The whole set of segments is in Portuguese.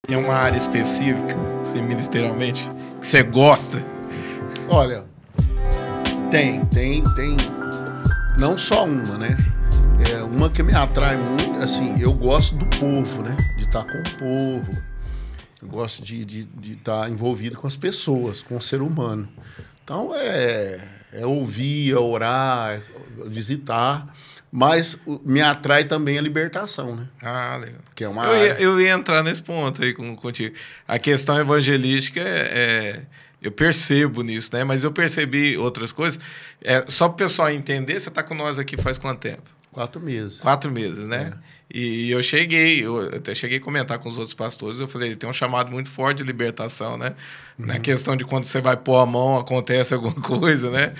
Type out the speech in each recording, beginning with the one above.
Tem uma área específica, assim, ministerialmente, que você gosta? Olha, tem. Não só uma, né? É uma que me atrai muito, assim, eu gosto do povo, né? De estar com o povo. Eu gosto de estar envolvido com as pessoas, com o ser humano. Então, é ouvir, é orar, é visitar. Mas me atrai também a libertação, né? Ah, legal. Que é uma eu ia entrar nesse ponto aí contigo. A questão evangelística eu percebo nisso, né? Mas eu percebi outras coisas. Só para o pessoal entender, você está com nós aqui faz quanto tempo? 4 meses. 4 meses, né? E eu até cheguei a comentar com os outros pastores, eu falei, tem um chamado muito forte de libertação, né? Na questão de quando você vai pôr a mão, acontece alguma coisa, né?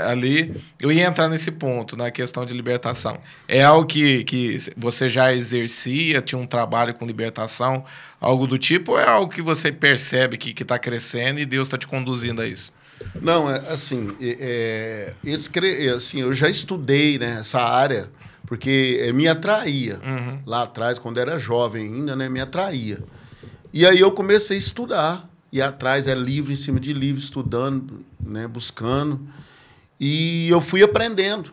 Ali, eu ia entrar nesse ponto, na questão de libertação. É algo que você já exercia, tinha um trabalho com libertação, algo do tipo, ou é algo que você percebe que está crescendo e Deus está te conduzindo a isso? Não, assim, eu já estudei, né, essa área, porque me atraía. Lá atrás, quando era jovem ainda, né, me atraía. E aí eu comecei a estudar, ir atrás, livro em cima de livro, estudando, né, buscando. E eu fui aprendendo.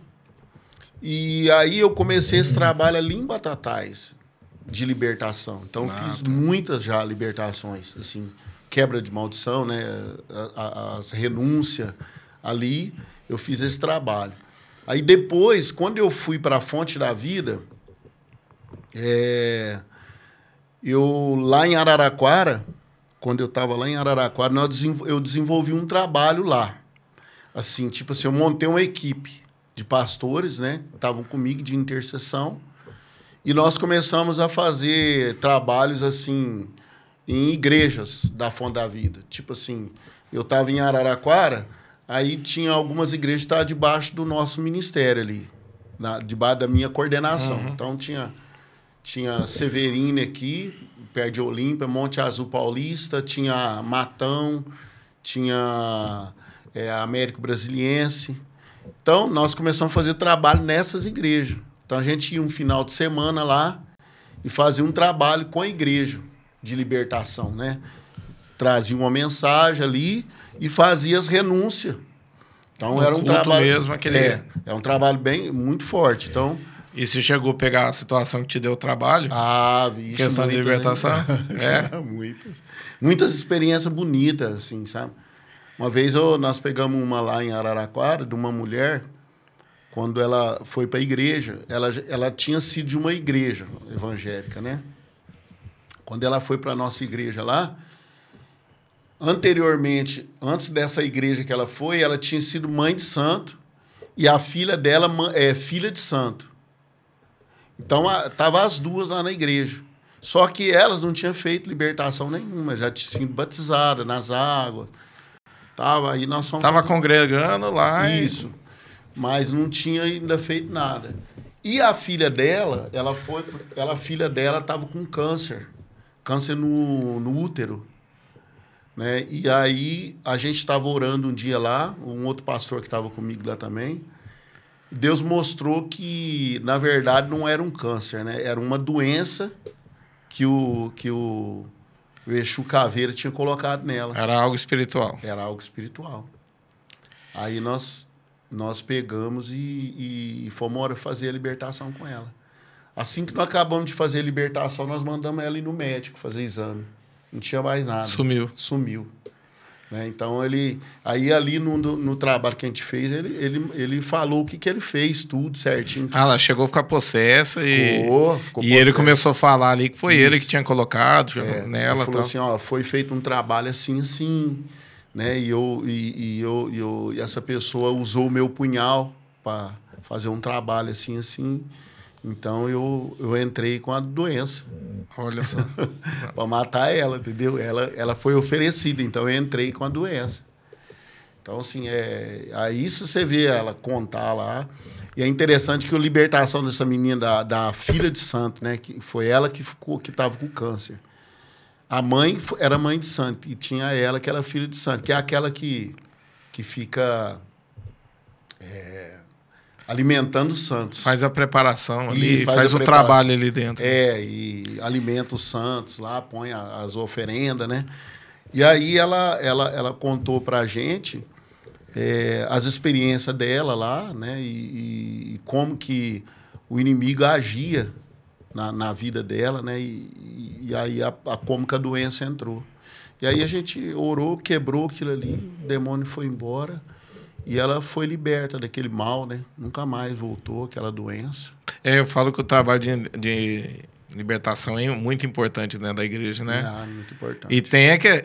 E aí eu comecei esse trabalho ali em Batatais, de libertação. Então, fiz muitas já libertações, assim, quebra de maldição, né, as renúncia ali, eu fiz esse trabalho. Aí depois, quando eu fui para a Fonte da Vida, eu lá em Araraquara, quando eu estava lá em Araraquara, eu desenvolvi um trabalho lá. Assim, tipo assim, eu montei uma equipe de pastores, né, que estavam comigo de intercessão, e nós começamos a fazer trabalhos assim em igrejas da Fonte da Vida. Tipo assim, eu estava em Araraquara, aí tinha algumas igrejas que estavam debaixo do nosso ministério ali, debaixo da minha coordenação. Então, tinha Severine aqui, perto de Olímpia, Monte Azul Paulista, tinha Matão, tinha Américo Brasiliense. Então, nós começamos a fazer trabalho nessas igrejas. Então, a gente ia um final de semana lá e fazia um trabalho com a igreja de libertação, né? Trazia uma mensagem ali e fazia as renúncias. Então, era um trabalho mesmo, aquele... um trabalho muito forte. Então, e você chegou a pegar a situação que te deu trabalho? Vixe, questão de libertação? Muitas experiências bonitas, assim, sabe? Uma vez nós pegamos uma lá em Araraquara, de uma mulher, quando ela foi para a igreja, ela tinha sido de uma igreja evangélica, né? Quando ela foi para a nossa igreja lá, anteriormente, antes dessa igreja que ela foi, ela tinha sido mãe de santo e a filha dela é filha de santo. Então, estavam as duas lá na igreja. Só que elas não tinham feito libertação nenhuma, já tinham sido batizadas nas águas. Aí nós fomos... Estava congregando lá. Isso, mas não tinha ainda feito nada. E a filha dela, a filha dela estava com câncer no útero, né? E aí a gente estava orando um dia lá, um outro pastor que estava comigo lá também. Deus mostrou que, na verdade, não era um câncer, né? Era uma doença que o Exu Caveira tinha colocado nela. Era algo espiritual. Era algo espiritual. Aí nós pegamos e fomos fazer a libertação com ela. Assim que nós acabamos de fazer a libertação, nós mandamos ela ir no médico fazer exame. Não tinha mais nada. Sumiu. Né? Então, ali no trabalho que a gente fez, ele falou o que ele fez, tudo certinho. Ela chegou a ficar possessa ficou e possessa. Ele começou a falar ali que foi ele que tinha colocado nela. Ele falou assim, foi feito um trabalho assim, né? E essa pessoa usou o meu punhal para fazer um trabalho assim. Então, eu entrei com a doença. Olha só. Para matar ela, entendeu? Ela foi oferecida, então eu entrei com a doença. Então, assim, aí se você vê ela contar lá. E é interessante que a libertação dessa menina, da filha de santo, né? Que foi ela que estava com câncer. A mãe era mãe de santo, e tinha ela que era filha de santo, que é aquela que fica... alimentando os santos. Faz a preparação ali, E faz o trabalho ali dentro. E alimenta os santos lá, põe as oferendas, né? E aí ela contou pra gente as experiências dela lá, né? E como que o inimigo agia na vida dela, né? E aí como que a doença entrou. E aí a gente orou, quebrou aquilo ali, o demônio foi embora. E ela foi liberta daquele mal, né? Nunca mais voltou aquela doença. Eu falo que o trabalho de libertação é muito importante dentro da igreja, né? Muito importante.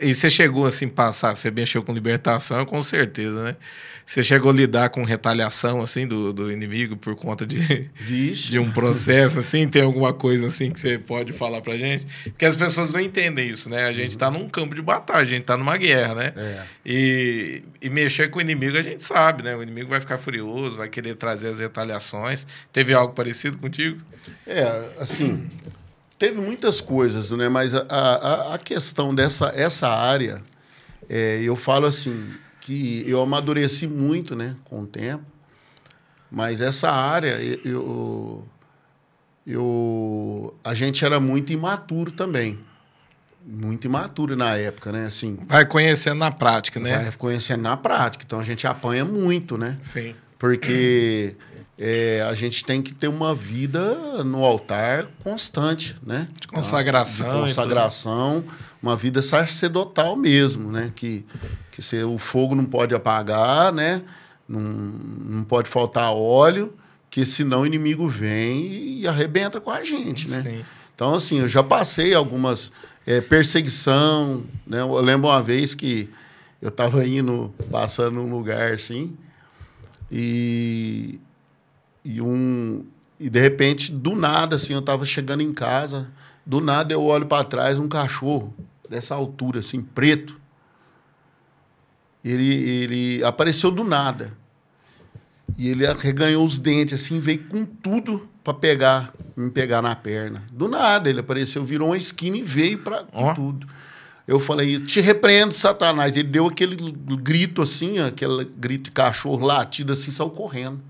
E você chegou assim passar, você mexeu com libertação, com certeza, né? Você chegou a lidar com retaliação assim do inimigo por conta de um processo assim? Tem alguma coisa assim que você pode falar pra gente? Porque as pessoas não entendem isso, né? A gente tá num campo de batalha, a gente tá numa guerra, né? E mexer com o inimigo a gente sabe, né? O inimigo vai ficar furioso, vai querer trazer as retaliações. Teve algo parecido contigo? Assim, teve muitas coisas, né? Mas a questão essa área, eu falo assim, que eu amadureci muito, né, com o tempo, mas essa área, a gente era muito imaturo também. Muito imaturo na época, né? Assim, vai conhecendo na prática, né? Vai conhecendo na prática. Então, a gente apanha muito, né? Sim. Porque a gente tem que ter uma vida no altar constante, né? De consagração. De consagração, uma vida sacerdotal mesmo, né? Que o fogo não pode apagar, né? Não pode faltar óleo, que senão o inimigo vem e arrebenta com a gente, né? Sim. Então, assim, eu já passei algumas perseguição, né? Eu lembro uma vez que eu estava passando num lugar assim, e de repente, do nada, assim, eu estava chegando em casa, do nada eu olho para trás, um cachorro dessa altura, assim, preto. Ele apareceu do nada. E ele arreganhou os dentes, assim, veio com tudo para me pegar na perna. Do nada, ele apareceu, virou uma esquina e veio com tudo. Eu falei, te repreendo, Satanás. Ele deu aquele grito assim, aquele grito de cachorro latido assim, saiu correndo.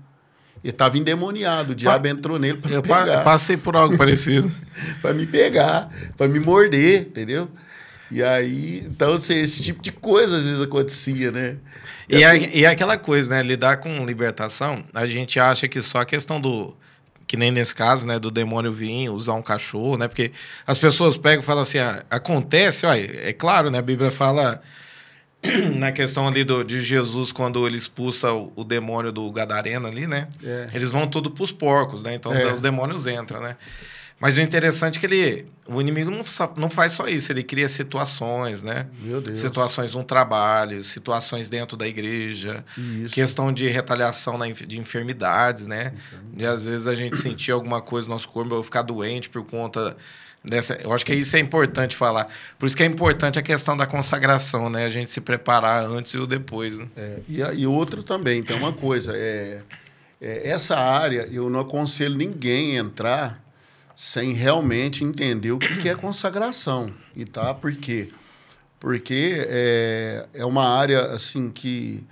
Ele estava endemoniado, o diabo entrou nele para me pegar. Eu passei por algo parecido. Para me pegar, para me morder, entendeu? E aí, então, esse tipo de coisa às vezes acontecia, né? E aquela coisa, né? Lidar com libertação, a gente acha que só a questão que nem nesse caso, né? Do demônio vir, usar um cachorro, né? Porque as pessoas pegam e falam assim, acontece, olha, é claro, né? A Bíblia fala na questão ali de Jesus, quando ele expulsa o demônio do Gadareno ali, né? Eles vão tudo pros porcos, né? Então os demônios entram, né? Mas o interessante é que o inimigo não faz só isso, ele cria situações, né? Meu Deus. Situações no trabalho, situações dentro da igreja, questão de retaliação de enfermidades, né? E às vezes a gente sentir alguma coisa no nosso corpo, ou ficar doente por conta dessa... Eu acho que isso é importante falar. Por isso que é importante a questão da consagração, né? A gente se preparar antes e o depois, né? E outro também, tem uma coisa, essa área eu não aconselho ninguém a entrar sem realmente entender o que é consagração. E tá? Por quê? Porque é uma área assim que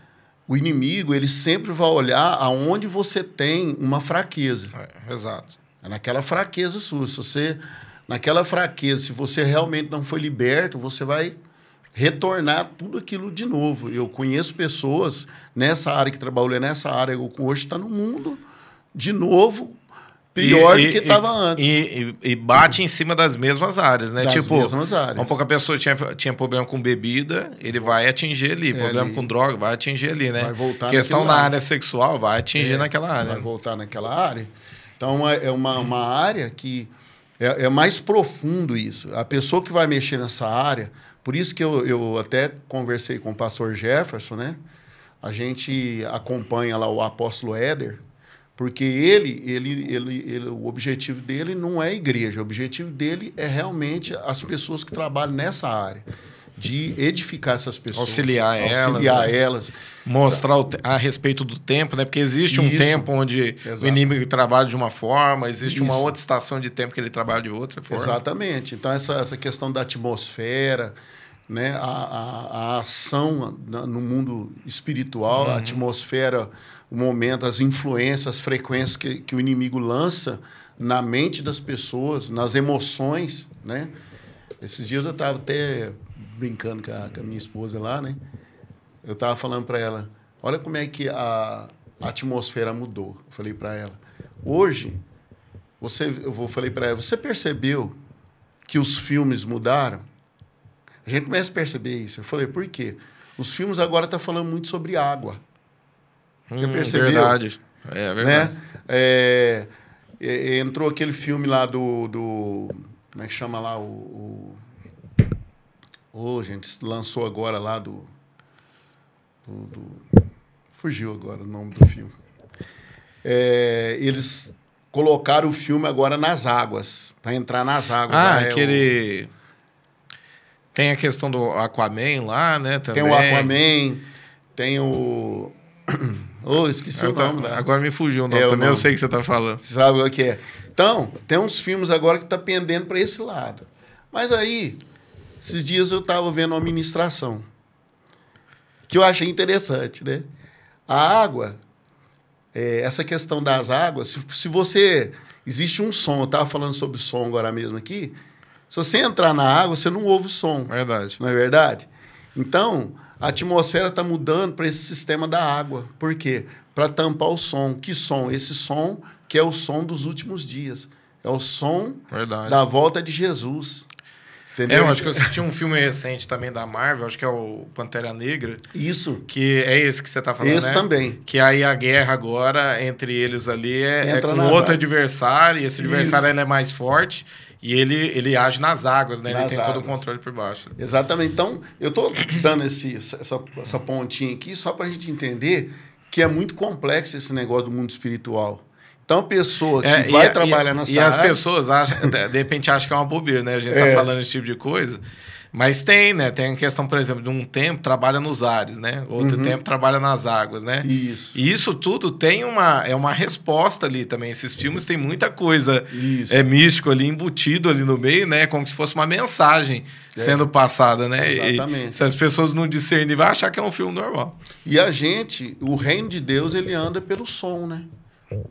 o inimigo ele sempre vai olhar aonde você tem uma fraqueza. Exato. É naquela fraqueza sua. Naquela fraqueza, se você realmente não foi liberto, você vai retornar tudo aquilo de novo. Eu conheço pessoas nessa área que trabalham nessa área, hoje está no mundo de novo, pior do que estava antes. E bate em cima das mesmas áreas, né? Das mesmas áreas. Um pouco a pessoa tinha problema com bebida, ele vai atingir ali. Problema com droga, vai atingir ali, né? Vai voltar questão na área sexual, vai atingir naquela área. Vai voltar naquela área. Então, é uma área que é mais profundo isso. A pessoa que vai mexer nessa área... Por isso que eu até conversei com o pastor Jefferson, né? A gente acompanha lá o apóstolo Éder, porque o objetivo dele não é a igreja, o objetivo dele é realmente as pessoas que trabalham nessa área, de edificar essas pessoas. Auxiliar elas. Mostrar a respeito do tempo, né? Porque existe um tempo onde o inimigo trabalha de uma forma, existe uma outra estação de tempo que ele trabalha de outra forma. Exatamente. Então, essa questão da atmosfera, né? A ação no mundo espiritual, a atmosfera o momento, as influências, as frequências que o inimigo lança na mente das pessoas, nas emoções, né? Esses dias eu estava até brincando com a minha esposa lá, né? Eu estava falando para ela, olha como é que a atmosfera mudou. Eu falei para ela, hoje, falei para ela, você percebeu que os filmes mudaram? A gente começa a perceber isso. Eu falei, por quê? Os filmes agora estão falando muito sobre água. Você percebeu? Verdade. É verdade. Né? Entrou aquele filme lá do como é que chama lá? Gente, lançou agora lá fugiu agora o nome do filme. Eles colocaram o filme agora nas águas, para entrar nas águas. Aquele... Tem a questão do Aquaman lá, né? Também. Tem o Aquaman, tem o... esqueci o nome. Agora me fugiu o nome. Também eu sei o que você está falando. Você sabe o que é. Então, tem uns filmes agora que estão pendendo para esse lado. Mas aí, esses dias eu estava vendo uma ministração que eu achei interessante, né? A água, essa questão das águas, se você... Existe um som, eu estava falando sobre som agora mesmo aqui. Se você entrar na água, você não ouve o som. Verdade. Não é verdade? Então, a atmosfera está mudando para esse sistema da água. Por quê? Para tampar o som. Que som? Esse som que é o som dos últimos dias. É o som da volta de Jesus. Entendeu? Eu acho que eu assisti um filme recente também da Marvel, acho que é o Pantera Negra. Isso. Que é esse que você está falando, esse também. Que aí a guerra agora entre eles ali é com outro adversário, e esse adversário ele é mais forte, e ele age nas águas, né? Ele tem todo o controle por baixo. Exatamente. Então, eu estou dando essa pontinha aqui só para a gente entender que é muito complexo esse negócio do mundo espiritual. Então, a pessoa que vai trabalhar nessa área... E as pessoas, acham, de repente, acham que é uma bobeira, né? A gente tá falando esse tipo de coisa. Mas tem, né? Tem a questão, por exemplo, de um tempo trabalha nos ares, né? Outro tempo trabalha nas águas, né? Isso. E isso tudo tem uma resposta ali também. Esses filmes têm muita coisa místico ali, embutido ali no meio, né? Como se fosse uma mensagem sendo passada, né? Exatamente. E se as pessoas não discernirem, vai achar que é um filme normal. E a gente, o reino de Deus, ele anda pelo som, né?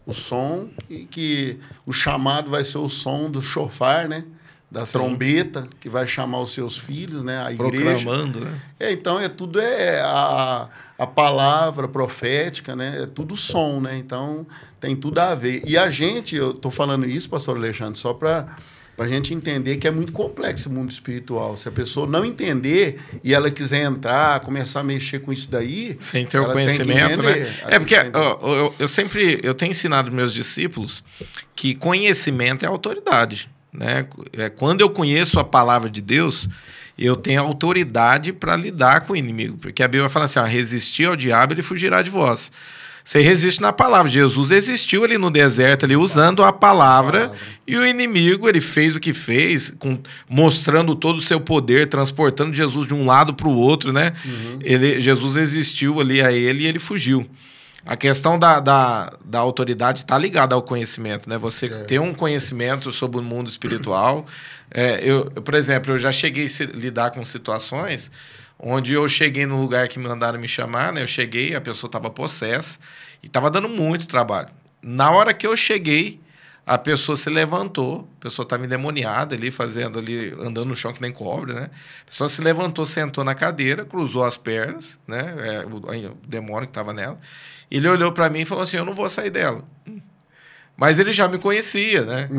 O som que o chamado vai ser o som do chofar, né? Da trombeta, que vai chamar os seus filhos, né? A igreja. Proclamando, né? Então, tudo a palavra profética, né? É tudo som, né? Então, tem tudo a ver. E a gente, eu estou falando isso, pastor Alexandre, só para a gente entender que é muito complexo o mundo espiritual. Se a pessoa não entender e ela quiser entrar, começar a mexer com isso daí... Sem ter o conhecimento, né? Porque eu tenho ensinado meus discípulos que conhecimento é autoridade, né? Quando eu conheço a palavra de Deus, eu tenho autoridade para lidar com o inimigo. Porque a Bíblia fala assim, resistir ao diabo, ele fugirá de vós. Você resiste na palavra. Jesus existiu ali no deserto, ali, usando a palavra, e o inimigo, ele fez o que fez, mostrando todo o seu poder, transportando Jesus de um lado para o outro, né? Jesus existiu ali a ele e ele fugiu. A questão da autoridade está ligada ao conhecimento, né? Você ter um conhecimento sobre o mundo espiritual. Por exemplo, eu já cheguei a lidar com situações onde eu cheguei no lugar que me mandaram me chamar, né? Eu cheguei, a pessoa estava possessa e estava dando muito trabalho. Na hora que eu cheguei, a pessoa se levantou, a pessoa estava endemoniada ali, andando no chão que nem cobre, né? A pessoa se levantou, sentou na cadeira, cruzou as pernas, né? O demônio que estava nela. Ele olhou para mim e falou assim, eu não vou sair dela. Mas ele já me conhecia, né?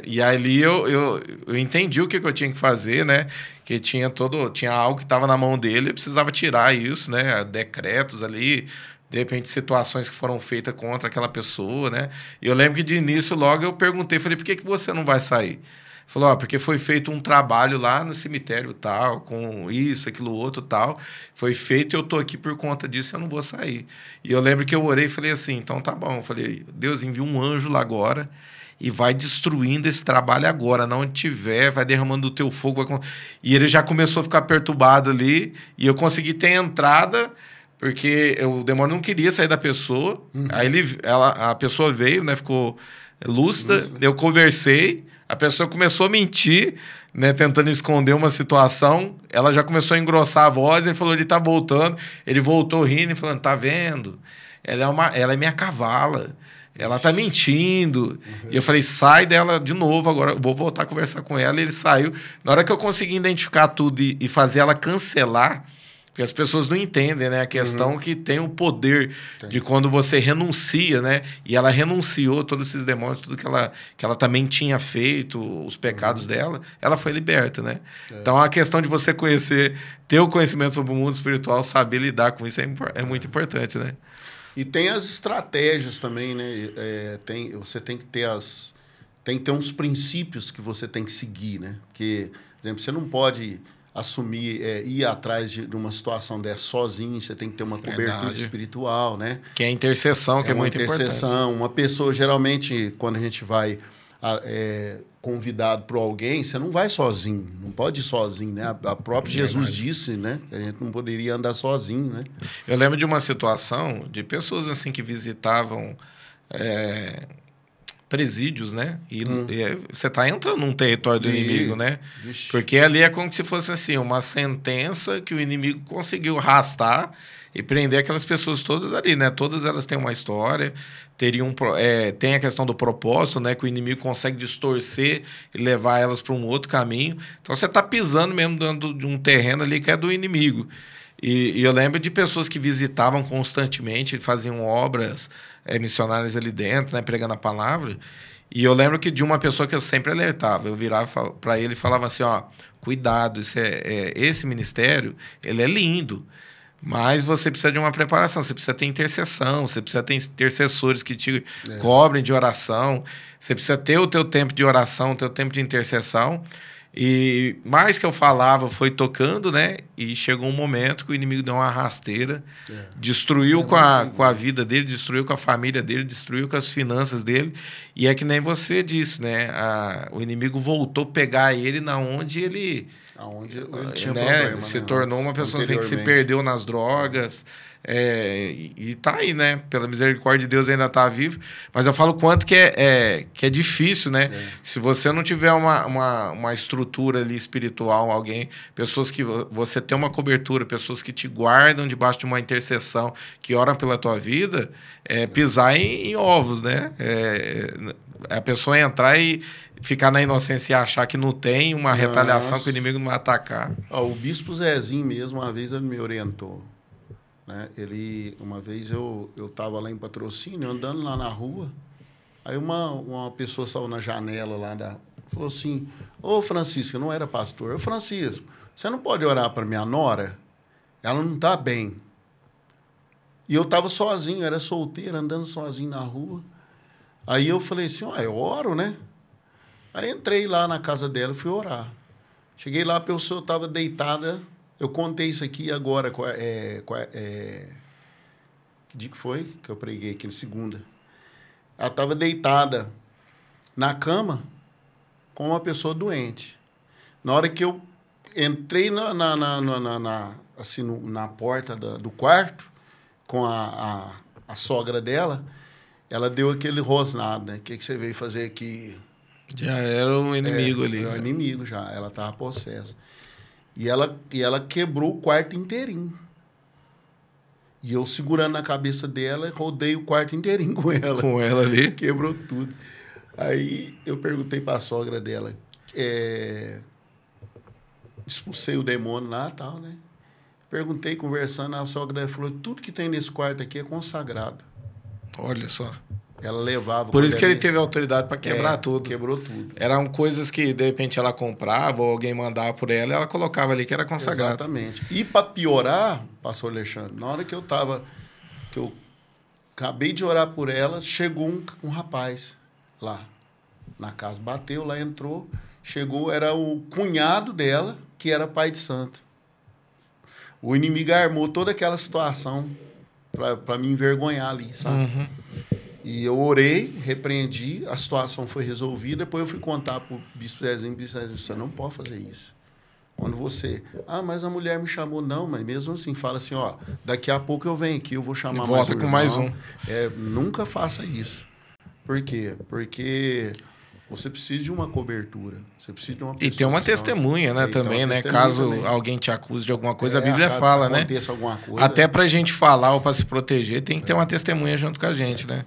E ali eu entendi o que eu tinha que fazer, né? Que tinha algo que estava na mão dele, eu precisava tirar isso, né? Decretos ali, de repente situações que foram feitas contra aquela pessoa, né? E eu lembro que de início logo eu perguntei, falei, por que você não vai sair? Falou, porque foi feito um trabalho lá no cemitério tal, com isso, aquilo outro tal. Foi feito e eu tô aqui por conta disso, eu não vou sair. E eu lembro que eu orei e falei assim, então tá bom. Eu falei, Deus, envia um anjo lá agora e vai destruindo esse trabalho agora. Não tiver, vai derramando o teu fogo. E ele já começou a ficar perturbado ali e eu consegui ter entrada, porque o demônio não queria sair da pessoa. Aí a pessoa veio, né, ficou lúcida, eu conversei. A pessoa começou a mentir, né, tentando esconder uma situação. Ela já começou a engrossar a voz. Ele falou, ele tá voltando. Ele voltou rindo e falando, tá vendo? ela é minha cavala. Ela tá mentindo. E eu falei, sai dela de novo, agora eu vou voltar a conversar com ela. E ele saiu. Na hora que eu consegui identificar tudo e fazer ela cancelar, porque as pessoas não entendem, né? A questão que tem o poder de quando você renuncia, né? E ela renunciou todos esses demônios, tudo que ela também tinha feito, os pecados dela, ela foi liberta, né? Então, a questão de você conhecer, ter o conhecimento sobre o mundo espiritual, saber lidar com isso é muito importante, né? E tem as estratégias também, né? Você tem que ter uns princípios que você tem que seguir, né? Porque, por exemplo, você não pode assumir, ir atrás de uma situação dessa sozinho, você tem que ter uma cobertura espiritual, né? Que é a intercessão, que é muito importante. Uma pessoa, geralmente, quando a gente vai convidado por alguém, você não vai sozinho, não pode ir sozinho, né? A própria Jesus disse, né? Que a gente não poderia andar sozinho, né? Eu lembro de uma situação de pessoas assim que visitavam presídios, né? E você está entrando num território do inimigo, né? Vixe. Porque ali é como se fosse assim, uma sentença que o inimigo conseguiu arrastar e prender aquelas pessoas todas ali, né? Todas elas têm uma história, tem a questão do propósito, né? Que o inimigo consegue distorcer e levar elas para um outro caminho. Então você está pisando mesmo dentro de um terreno ali que é do inimigo. E eu lembro de pessoas que visitavam constantemente, faziam obras missionárias ali dentro, né? Pregando a palavra. E eu lembro que de uma pessoa que eu sempre alertava, eu virava para ele e falava assim, ó, cuidado, esse ministério, ele é lindo. Mas você precisa de uma preparação, você precisa ter intercessão, você precisa ter intercessores que te cobrem de oração, você precisa ter o teu tempo de oração, o teu tempo de intercessão. E mais que eu falava, foi tocando, né? E chegou um momento que o inimigo deu uma rasteira, destruiu com a vida dele, destruiu com a família dele, destruiu com as finanças dele. E é que nem você disse, né? O inimigo voltou a pegar ele na onde ele... Aonde ele tinha problema, se tornou uma pessoa assim, que se perdeu nas drogas. E tá aí, né? Pela misericórdia de Deus ainda tá vivo. Mas eu falo quanto que é difícil, né? Se você não tiver uma estrutura ali espiritual, pessoas que você tem uma cobertura, pessoas que te guardam debaixo de uma intercessão, que oram pela tua vida, pisar em ovos, né? A pessoa entrar e ficar na inocência e achar que não tem uma retaliação, que o inimigo não vai atacar. O bispo Zezinho mesmo, uma vez ele me orientou. Né? Uma vez eu estava lá em Patrocínio, andando lá na rua, aí uma pessoa saiu na janela lá, falou assim, ô Francisco, não era pastor, ô Francisco, você não pode orar para minha nora? Ela não está bem. E eu estava sozinho, era solteiro, andando sozinho na rua. Aí eu falei assim, eu oro, né? Aí entrei lá na casa dela e fui orar. Cheguei lá, a pessoa estava deitada. Eu contei isso aqui agora. Que dia que foi que eu preguei aqui? Na segunda. Ela estava deitada na cama com uma pessoa doente. Na hora que eu entrei na porta do quarto com a sogra dela, ela deu aquele rosnado, né? O que você veio fazer aqui? Já era o inimigo ali. Era o inimigo já, ela estava possessa. E ela quebrou o quarto inteirinho. E eu segurando na cabeça dela, rodei o quarto inteirinho com ela. Com ela ali? Quebrou tudo. Aí eu perguntei para a sogra dela, expulsei o demônio lá e tal, né? Perguntei, conversando, a sogra dela falou, tudo que tem nesse quarto aqui é consagrado. Olha só. Ela levava... Por isso que ele teve autoridade para quebrar tudo. Quebrou tudo. Eram coisas que, de repente, ela comprava ou alguém mandava por ela, ela colocava ali que era consagrado. Exatamente. E para piorar, pastor Alexandre, na hora que eu acabei de orar por ela, chegou um rapaz lá na casa. Bateu lá, entrou, chegou, era o cunhado dela, que era pai de santo. O inimigo armou toda aquela situação para me envergonhar ali, sabe? Uhum. E eu orei, repreendi, a situação foi resolvida. Depois eu fui contar para o bispo Zezinho, você não pode fazer isso. Quando você... mas a mulher me chamou. Não, mas mesmo assim, fala assim, daqui a pouco eu venho aqui, eu vou chamar mais um. Volta com mais um. Nunca faça isso. Por quê? Porque você precisa de uma cobertura. Você precisa de uma pessoa. E tem uma testemunha, né, também, né? Caso alguém te acuse de alguma coisa, a Bíblia fala, né? Aconteça alguma coisa. Até pra gente falar ou pra se proteger, tem que ter uma testemunha junto com a gente, né?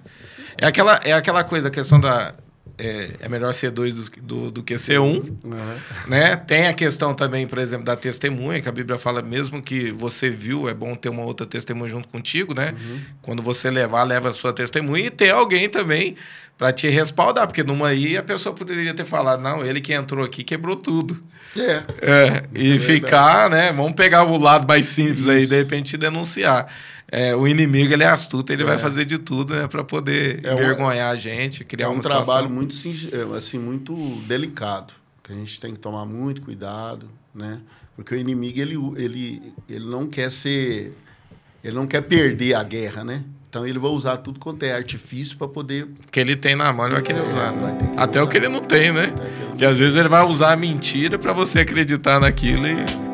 É aquela coisa, a questão da... É melhor ser dois do que ser um, né? Tem a questão também, por exemplo, da testemunha, que a Bíblia fala, mesmo que você viu, é bom ter uma outra testemunha junto contigo, né? Quando você leva a sua testemunha, e ter alguém também para te respaldar, porque numa aí a pessoa poderia ter falado, não, ele que entrou aqui quebrou tudo. E ficar, né? Vamos pegar o lado mais simples aí, de repente denunciar. O inimigo, ele é astuto, ele vai fazer de tudo, né, para poder envergonhar a gente, criar uma situação. É um trabalho muito, assim, muito delicado, que a gente tem que tomar muito cuidado, né? Porque o inimigo, ele não quer ele não quer perder a guerra, né? Então ele vai usar tudo quanto é artifício para poder... O que ele tem na mão, ele vai querer usar. Até o que ele não tem, né? Que às vezes ele vai usar a mentira para você acreditar naquilo e